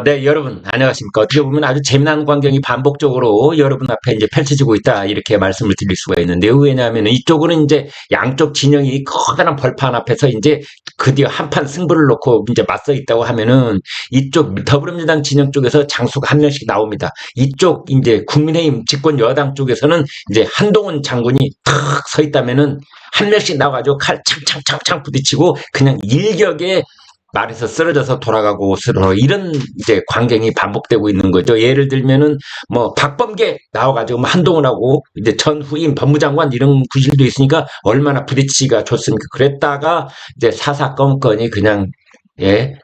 네, 여러분, 안녕하십니까. 어떻게 보면 아주 재미난 광경이 반복적으로 여러분 앞에 이제 펼쳐지고 있다, 이렇게 말씀을 드릴 수가 있는데요. 왜냐하면 이쪽은 이제 양쪽 진영이 커다란 벌판 앞에서 이제 드디어 한판 승부를 놓고 이제 맞서 있다고 하면은 이쪽 더불어민주당 진영 쪽에서 장수가 한 명씩 나옵니다. 이쪽 이제 국민의힘 집권 여당 쪽에서는 이제 한동훈 장군이 탁 서 있다면은 한 명씩 나와가지고 칼 창창창창 부딪히고 그냥 일격에 말에서 쓰러져서 돌아가고 서로 이런 이제 광경이 반복되고 있는 거죠. 예를 들면은 뭐 박범계 나와가지고 뭐 한동훈하고 이제 전 후임 법무장관 이런 구실도 있으니까 얼마나 부딪히기가 좋습니까? 그랬다가 이제 사사건건이 그냥 예,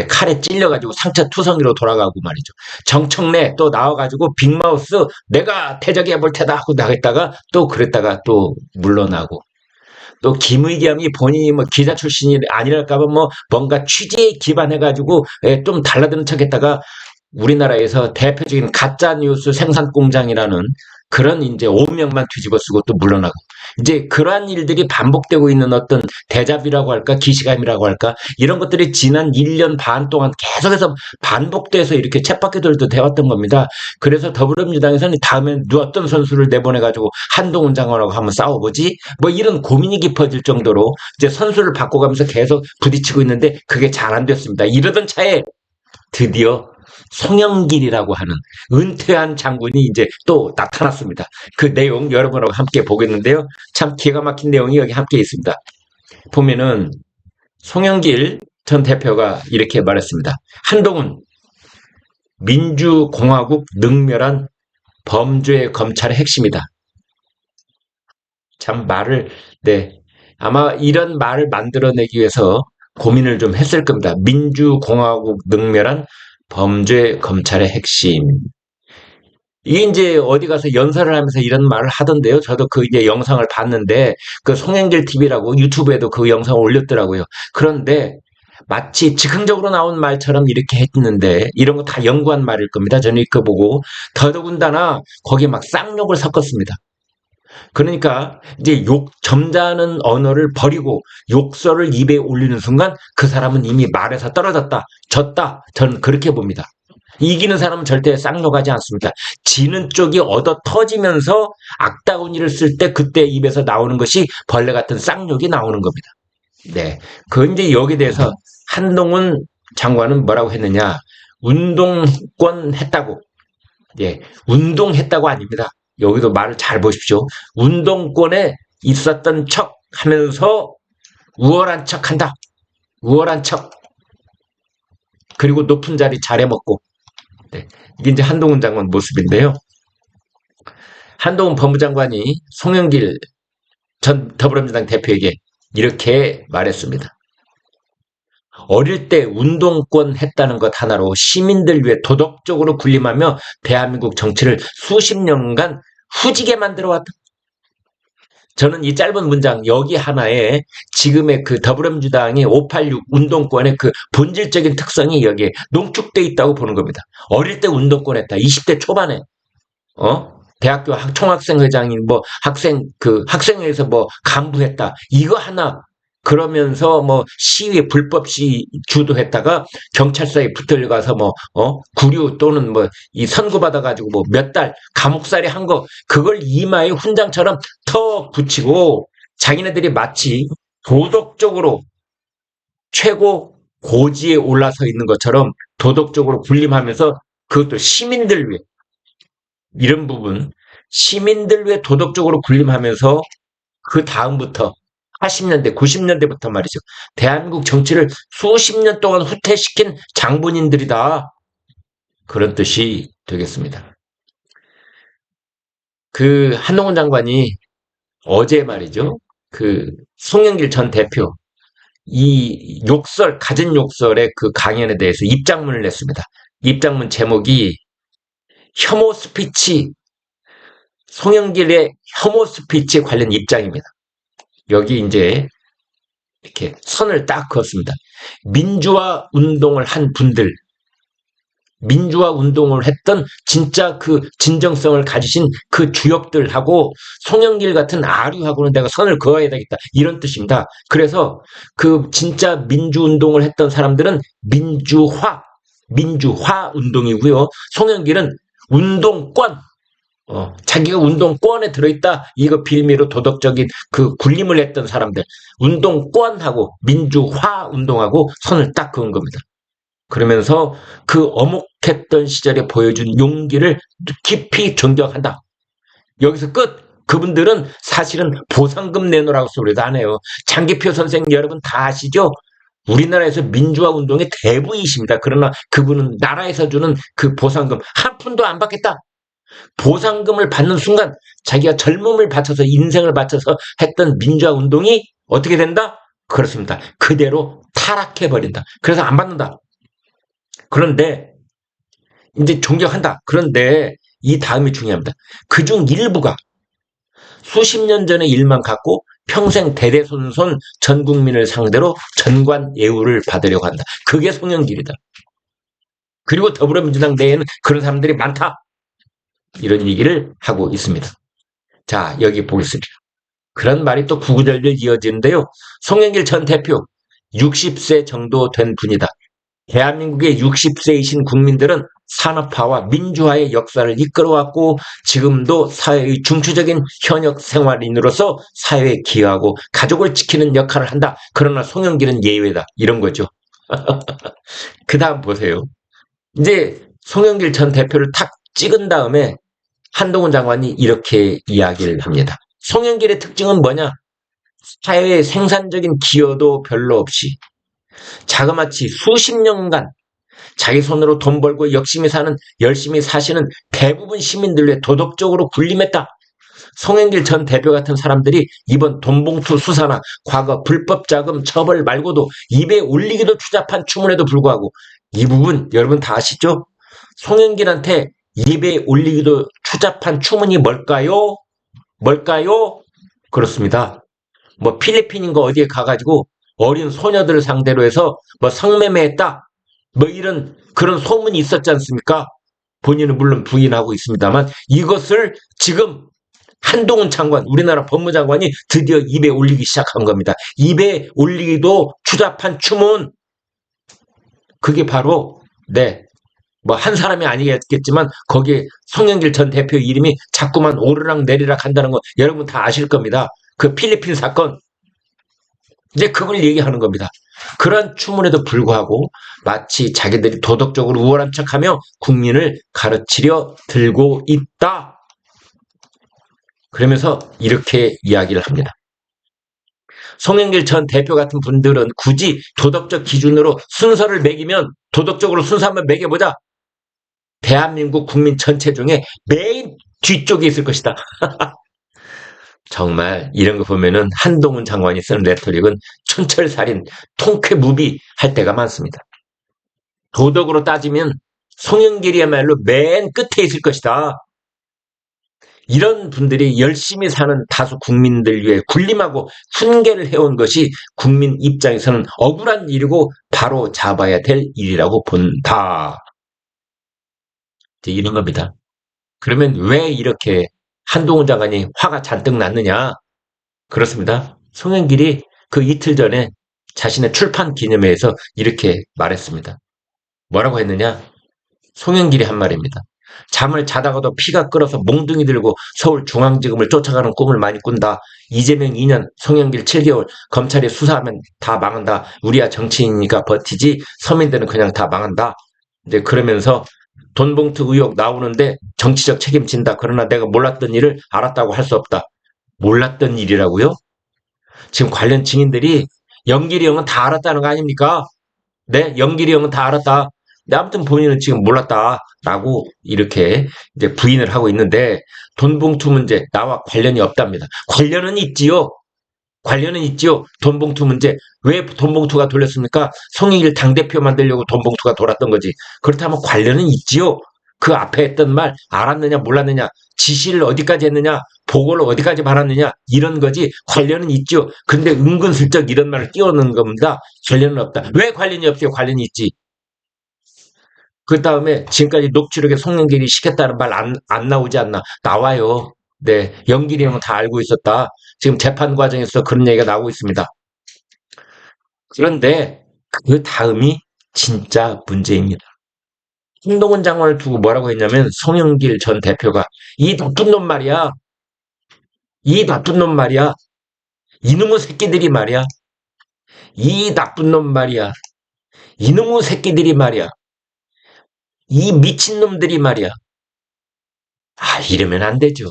칼에 찔려가지고 상처 투성이로 돌아가고 말이죠. 정청래 또 나와가지고 빅마우스 내가 대적해 볼 테다 하고 나갔다가 또 그랬다가 또 물러나고 또 김의겸이 본인이 뭐 기자 출신이 아니랄까봐 뭐 뭔가 취재에 기반해가지고 좀 달라드는 척했다가 우리나라에서 대표적인 가짜 뉴스 생산 공장이라는 그런 이제 오명만 뒤집어 쓰고 또 물러나고 이제 그러한 일들이 반복되고 있는 어떤 대잡이라고 할까 기시감이라고 할까 이런 것들이 지난 1년 반 동안 계속해서 반복돼서 이렇게 쳇바퀴돌도 되었던 겁니다. 그래서 더불어민주당에서는 다음에 어떤 선수를 내보내가지고 한동훈 장관하고 한번 싸워보지 뭐 이런 고민이 깊어질 정도로 이제 선수를 바꿔가면서 계속 부딪히고 있는데 그게 잘 안 됐습니다. 이러던 차에 드디어 송영길이라고 하는 은퇴한 장군이 이제 또 나타났습니다. 그 내용 여러분하고 함께 보겠는데요. 참 기가 막힌 내용이 여기 함께 있습니다. 보면은 송영길 전 대표가 이렇게 말했습니다. 한동훈 민주공화국 능멸한 범죄 검찰의 핵심이다. 참 말을 아마 이런 말을 만들어내기 위해서 고민을 좀 했을 겁니다. 민주공화국 능멸한 범죄 검찰의 핵심. 이게 이제 어디 가서 연설을 하면서 이런 말을 하던데요. 저도 그 이제 영상을 봤는데 그 송영길 TV라고 유튜브에도 그 영상을 올렸더라고요. 그런데 마치 즉흥적으로 나온 말처럼 이렇게 했는데 이런 거 다 연구한 말일 겁니다. 저는 이거 보고 더더군다나 거기에 막 쌍욕을 섞었습니다. 그러니까 이제 점잖은 언어를 버리고 욕설을 입에 올리는 순간 그 사람은 이미 말에서 떨어졌다, 졌다. 저는 그렇게 봅니다. 이기는 사람은 절대 쌍욕하지 않습니다. 지는 쪽이 얻어 터지면서 악다운 일을 쓸 때 그때 입에서 나오는 것이 벌레 같은 쌍욕이 나오는 겁니다. 네. 그 이제 여기에 대해서 한동훈 장관은 뭐라고 했느냐? 운동권 했다고. 예. 운동했다고 아닙니다. 여기도 말을 잘 보십시오. 운동권에 있었던 척 하면서 우월한 척 한다. 우월한 척. 그리고 높은 자리 잘해먹고. 네. 이게 이제 한동훈 장관 모습인데요. 한동훈 법무장관이 송영길 전 더불어민주당 대표에게 이렇게 말했습니다. 어릴 때 운동권 했다는 것 하나로 시민들 위해 도덕적으로 군림하며 대한민국 정치를 수십 년간 후지게 만들어왔다. 저는 이 짧은 문장 여기 하나에 지금의 그 더불어민주당의 586 운동권의 그 본질적인 특성이 여기에 농축돼 있다고 보는 겁니다. 어릴 때 운동권 했다. 20대 초반에 대학교 총학생회장인 뭐 학생회에서 뭐 간부했다. 이거 하나 그러면서 뭐 시위에 불법 시위 주도했다가 경찰서에 붙들려가서 뭐 구류 또는 뭐 이 선고받아 가지고 뭐 몇 달 감옥살이 한 거 그걸 이마에 훈장처럼 턱 붙이고 자기네들이 마치 도덕적으로 최고 고지에 올라서 있는 것처럼 도덕적으로 군림하면서 그것도 시민들 위해 이런 부분 시민들 위해 도덕적으로 군림하면서 그 다음부터 80년대, 90년대부터 말이죠. 대한민국 정치를 수십 년 동안 후퇴시킨 장본인들이다. 그런 뜻이 되겠습니다. 그 한동훈 장관이 어제 말이죠. 그 송영길 전 대표 이 가진 욕설의 그 강연에 대해서 입장문을 냈습니다. 입장문 제목이 혐오 스피치, 송영길의 혐오 스피치 관련 입장입니다. 여기 이제 이렇게 선을 딱 그었습니다. 민주화 운동을 한 분들, 민주화 운동을 했던 진짜 그 진정성을 가지신 그 주역들하고 송영길 같은 아류하고는 내가 선을 그어야 되겠다. 이런 뜻입니다. 그래서 그 진짜 민주운동을 했던 사람들은 민주화, 민주화 운동이고요. 송영길은 운동권, 자기가 운동권에 들어있다. 이거 빌미로 도덕적인 그 군림을 했던 사람들. 운동권하고 민주화 운동하고 선을 딱 그은 겁니다. 그러면서 그 어목했던 시절에 보여준 용기를 깊이 존경한다. 여기서 끝. 그분들은 사실은 보상금 내놓으라고 소리도 안 해요. 장기표 선생님 여러분 다 아시죠? 우리나라에서 민주화 운동의 대부이십니다. 그러나 그분은 나라에서 주는 그 보상금 한 푼도 안 받겠다. 보상금을 받는 순간 자기가 젊음을 바쳐서 인생을 바쳐서 했던 민주화 운동이 어떻게 된다? 그렇습니다. 그대로 타락해버린다. 그래서 안 받는다. 그런데 이제 존경한다. 그런데 이 다음이 중요합니다. 그중 일부가 수십 년 전의 일만 갖고 평생 대대손손 전 국민을 상대로 전관예우를 받으려고 한다. 그게 송영길이다. 그리고 더불어민주당 내에는 그런 사람들이 많다. 이런 얘기를 하고 있습니다. 자, 여기 보겠습니다. 그런 말이 또 구구절절 이어지는데요. 송영길 전 대표 60세 정도 된 분이다. 대한민국의 60세이신 국민들은 산업화와 민주화의 역사를 이끌어왔고 지금도 사회의 중추적인 현역 생활인으로서 사회에 기여하고 가족을 지키는 역할을 한다. 그러나 송영길은 예외다. 이런 거죠. 그 다음 보세요. 이제 송영길 전 대표를 탁 찍은 다음에 한동훈 장관이 이렇게 이야기를 합니다. 송영길의 특징은 뭐냐? 사회에 생산적인 기여도 별로 없이 자그마치 수십 년간 자기 손으로 돈 벌고 열심히 사시는 대부분 시민들의 도덕적으로 군림했다. 송영길 전 대표 같은 사람들이 이번 돈봉투 수사나 과거 불법 자금 처벌 말고도 입에 올리기도 추잡한 추문에도 불구하고 이 부분 여러분 다 아시죠? 송영길한테 입에 올리기도 추잡한 추문이 뭘까요? 뭘까요? 그렇습니다. 뭐 필리핀인가 어디에 가가지고 어린 소녀들을 상대로 해서 뭐 성매매했다. 뭐 이런 그런 소문이 있었지 않습니까? 본인은 물론 부인하고 있습니다만 이것을 지금 한동훈 장관, 우리나라 법무장관이 드디어 입에 올리기 시작한 겁니다. 입에 올리기도 추잡한 추문. 그게 바로 뭐 한 사람이 아니겠지만 거기에 송영길 전 대표 이름이 자꾸만 오르락 내리락 한다는 거 여러분 다 아실 겁니다. 그 필리핀 사건. 이제 그걸 얘기하는 겁니다. 그런 추문에도 불구하고 마치 자기들이 도덕적으로 우월한 척하며 국민을 가르치려 들고 있다. 그러면서 이렇게 이야기를 합니다. 송영길 전 대표 같은 분들은 굳이 도덕적 기준으로 순서를 매기면 도덕적으로 순서 한번 매겨보자. 대한민국 국민 전체 중에 맨 뒤쪽에 있을 것이다. 정말 이런 거 보면은 한동훈 장관이 쓰는 레토릭은 촌철살인, 통쾌무비 할 때가 많습니다. 도덕으로 따지면 송영길이야말로 맨 끝에 있을 것이다. 이런 분들이 열심히 사는 다수 국민들 위해 군림하고 훈계를 해온 것이 국민 입장에서는 억울한 일이고 바로 잡아야 될 일이라고 본다. 이제 이런 겁니다. 그러면 왜 이렇게 한동훈 장관이 화가 잔뜩 났느냐? 그렇습니다. 송영길이 그 이틀 전에 자신의 출판 기념회에서 이렇게 말했습니다. 뭐라고 했느냐? 송영길이 한 말입니다. 잠을 자다가도 피가 끓어서 몽둥이 들고 서울중앙지검을 쫓아가는 꿈을 많이 꾼다. 이재명 2년, 송영길 7개월, 검찰이 수사하면 다 망한다. 우리야 정치인이니까 버티지 서민들은 그냥 다 망한다. 이제 그러면서 돈봉투 의혹 나오는데 정치적 책임진다. 그러나 내가 몰랐던 일을 알았다고 할 수 없다. 몰랐던 일이라고요? 지금 관련 증인들이 영길이 형은 다 알았다는 거 아닙니까? 네, 영길이 형은 다 알았다. 근데 아무튼 본인은 지금 몰랐다라고 이렇게 이제 부인을 하고 있는데 돈봉투 문제 나와 관련이 없답니다. 관련은 있지요. 관련은 있지요. 돈봉투 문제. 왜 돈봉투가 돌렸습니까? 송영길 당대표 만들려고 돈봉투가 돌았던 거지. 그렇다면 관련은 있지요. 그 앞에 했던 말 알았느냐 몰랐느냐 지시를 어디까지 했느냐 보고를 어디까지 받았느냐 이런 거지 관련은 있죠. 근데 은근슬쩍 이런 말을 띄워넣는 겁니다. 관련은 없다. 왜 관련이 없어요? 관련이 있지. 그 다음에 지금까지 녹취록에 송영길이 시켰다는 말 안 나오지 않나? 나와요. 네, 영길이 형은 다 알고 있었다. 지금 재판 과정에서 그런 얘기가 나오고 있습니다. 그런데 그 다음이 진짜 문제입니다. 한동훈 장관을 두고 뭐라고 했냐면 송영길 전 대표가 이 나쁜 놈 말이야. 이 나쁜 놈 말이야. 이놈의 새끼들이 말이야. 이 나쁜 놈 말이야. 이놈의 새끼들이 말이야. 이 미친놈들이 말이야. 아, 이러면 안 되죠.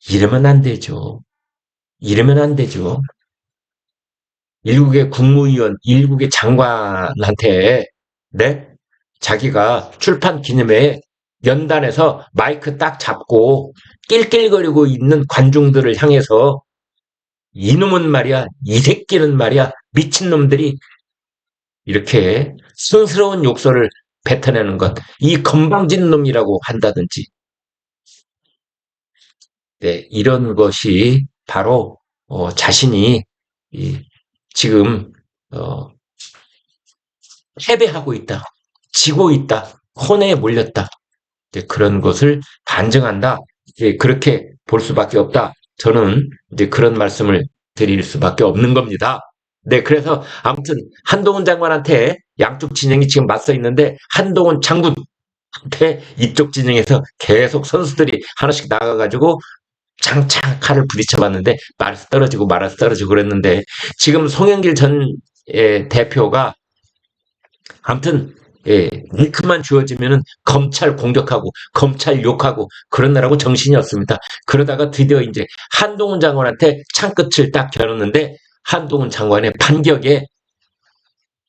이러면 안 되죠. 이러면 안 되죠. 일국의 국무위원, 일국의 장관한테, 네? 자기가 출판 기념회에 연단에서 마이크 딱 잡고 낄낄거리고 있는 관중들을 향해서 이놈은 말이야, 이 새끼는 말이야, 미친놈들이 이렇게 순스러운 욕설을 뱉어내는 것, 이 건방진 놈이라고 한다든지, 네, 이런 것이 바로 자신이 지금 어, 패배하고 있다, 지고 있다, 혼에 몰렸다, 이제 그런 것을 반증한다. 이제 그렇게 볼 수밖에 없다. 저는 이제 그런 말씀을 드릴 수밖에 없는 겁니다. 네, 그래서 아무튼 한동훈 장관한테 양쪽 진영이 지금 맞서 있는데 한동훈 장군한테 이쪽 진영에서 계속 선수들이 하나씩 나가가지고 장창 칼을 부딪혀봤는데 말아서 떨어지고 말아서 떨어지고 그랬는데 지금 송영길 전 대표가 아무튼 링크만 주어지면은 검찰 공격하고 검찰 욕하고 그러느라고 정신이 없습니다. 그러다가 드디어 이제 한동훈 장관한테 창끝을 딱 겨눴는데 한동훈 장관의 반격에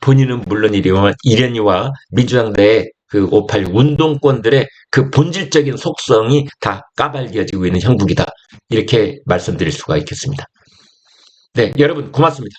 본인은 물론이려면 이련이와 민주당 내 그 586 운동권들의 그 본질적인 속성이 다 까발려지고 있는 형국이다. 이렇게 말씀드릴 수가 있겠습니다. 네, 여러분 고맙습니다.